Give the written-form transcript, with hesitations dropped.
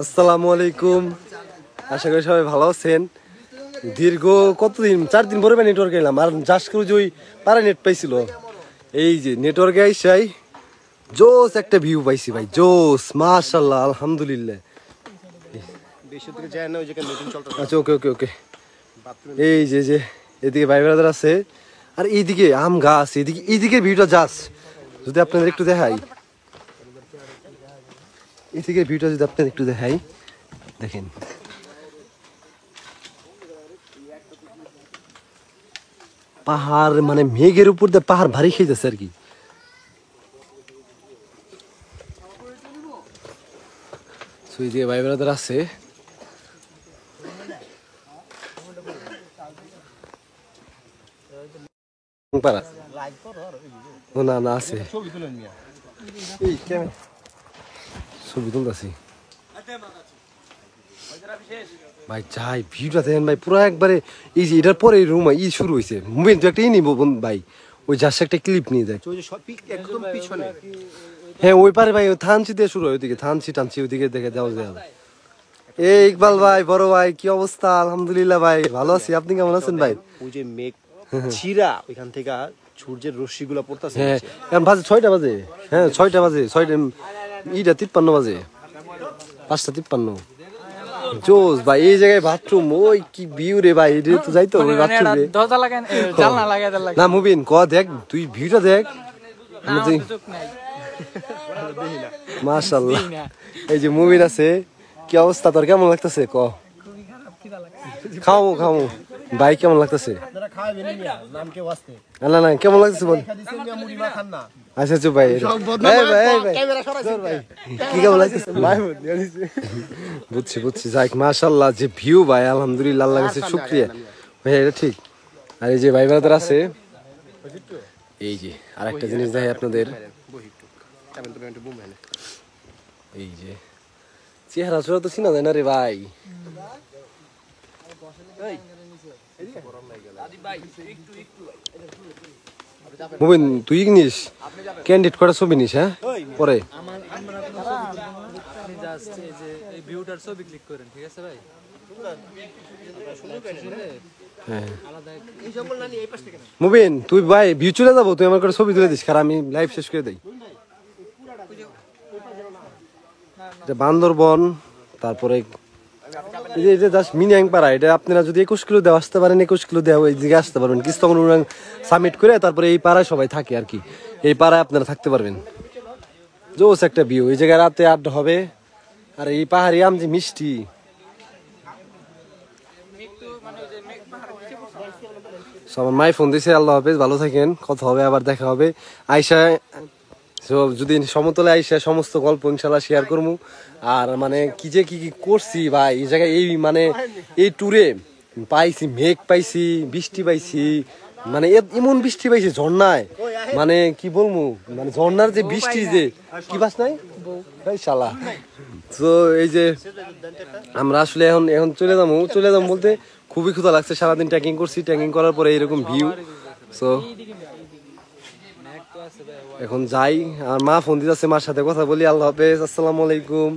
আসসালামু আলাইকুম, আশা করি সবাই ভালো আছেন। দীর্ঘ কতদিন 4 দিন পরে নেটওয়ার্ক এলাম, আর জাস্ট করে যে ওই পারে নেট পাইছিল, এই যে নেটওয়ার্কে আইসাই জোস একটা ভিউ পাইছি ভাই, জোস মাশাআল্লাহ আলহামদুলিল্লাহ। আচ্ছা ওকে ওকে ওকে। এই যে যে এদিকে ভাই ব্রাদার আছে, আর এইদিকে আম গাছ, এইদিকে ভিউটা জাস্ট যদি আপনাদের একটু দেখাই, এদিকে ভিউটা যদি আপনাদের একটু দেখাই, দেখেন পাহাড়, মানে মেঘের উপর দিয়ে পাহাড় ভারী খেয়ে যাচ্ছে আর কি। দিয়ে ভাই ব্রাদার আছে, না না আছে ছবি তুলতেছি ভাই। যাই ভিউটা দেখেন ভাই, পুরো একবারে এই যে এটার পরে রুম ই শুরু হয়েছে মুভমেন্ট, তো একটা নিব ভাই, ওই যার একটা ক্লিপ নিয়ে যায় একদম পিছনে। হ্যাঁ ওই পারে ভাই, ওই থানচি দিয়ে শুরু হয়, ওইদিকে থানচি টানচি ওইদিকে দেখে দেওয়া যায়। এই ইকবাল ভাই, বড় ভাই, কি অবস্থা? আলহামদুলিল্লাহ ভাই ভালো আছি, আপনি কেমন আছেন ভাই? ওই যে মেঘ ছিড়া ওইখান থেকে সূর্যের রশ্মি গুলা পড়তেছে। হ্যাঁ এখন বাজে 6টা বাজে, হ্যাঁ 6টা বাজে, 6টা ইটা 53 বাজে, 5:53। জোস ভাই, এই জায়গায় বাথরুম, ওই কি ভিউ রে ভাই, এটা তো যাইতো ওই বাথরুমে দরজা লাগান, জানলা লাগায় দেন লাগে না। মুবিন ক দেখ, তুই ভিউটা দেখ। মাশাআল্লাহ, এই যে মুবিন আছে, কি অবস্থা তোর, কেমন লাগতেছে ক? খাও খাও ভাই, কেমন লাগতেছে? না না কেমন লাগতেছে বল। আচ্ছা চুপ ভাই, কি কেমন লাগতেছে? বুঝছি বুঝছি, যাই মাশাআল্লাহ, যে ভিউ ভাই আলহামদুলিল্লাহ, আল্লাহর কাছে শুকরিয়া ভাই, এটা ঠিক। আর এই যে ভাই ব্রাদার আছে, এই যে আরেকটা জিনিস দেখাই আপনাদের, এই যে চেহারা চোরা তো চিনা যায় না রে ভাই। মুবিন তুই নিস ক্যান্ডিড করা ছবি নিস, হ্যাঁ পরে ভিউটার ছবি ক্লিক করেন, ঠিক আছে ভাই? মুবিন তুই ভাই ভিউ চলে যাবো, তুই আমার করে ছবি তুলে দিস, কারণ আমি লাইভ শেষ করে দেই। বান্দরবন, তারপরে এটা জাস্ট মিনিয়াং পাড়া, এটা আপনারা যদি 21 কিলো দেওয়া আসতে পারেন, 21 কিলো দেওয়া এই দিকে আসতে পারবেন, কিস্তগণ সাবমিট করে তারপরে এই পাড়ায় সবাই থাকে আর কি, এই পাড়ায় আপনারা থাকতে পারবেন। জোস একটা ভিউ, এই জায়গায় রাতে আড্ডা হবে, আর এই পাহাড়ি আম যে মিষ্টি। আমার মাই ফোন দিয়েছে, আল্লাহ হাফেজ, ভালো থাকেন, কথা হবে, আবার দেখা হবে। আইসা যদি সমতলে আইসা সমস্ত গল্প ইনশাল্লাহ শেয়ার করবো। আর মানে কি যে কি কি করছি ভাই এই জায়গায়, এই মানে এই ট্যুরে পাইছি মেঘ, পাইছি বৃষ্টি, পাইছি মানে এমন বৃষ্টি পাইছি ঝর্ণায়, মানে কি বলবো, মানে ঝর্ণার যে বৃষ্টি, যে কি বাস নাই শালা। তো এই যে আমরা আসলে এখন এখন চলে যাবো বলতে খুবই ক্ষুধা লাগছে, সারাদিন ট্রেকিং করছি, ট্রেকিং করার পরে এরকম ভিউ। সো এখন যাই, আর মা ফোন দিতেছে, মার সাথে কথা বলি। আল্লাহ হাফেজ, আসসালামু আলাইকুম।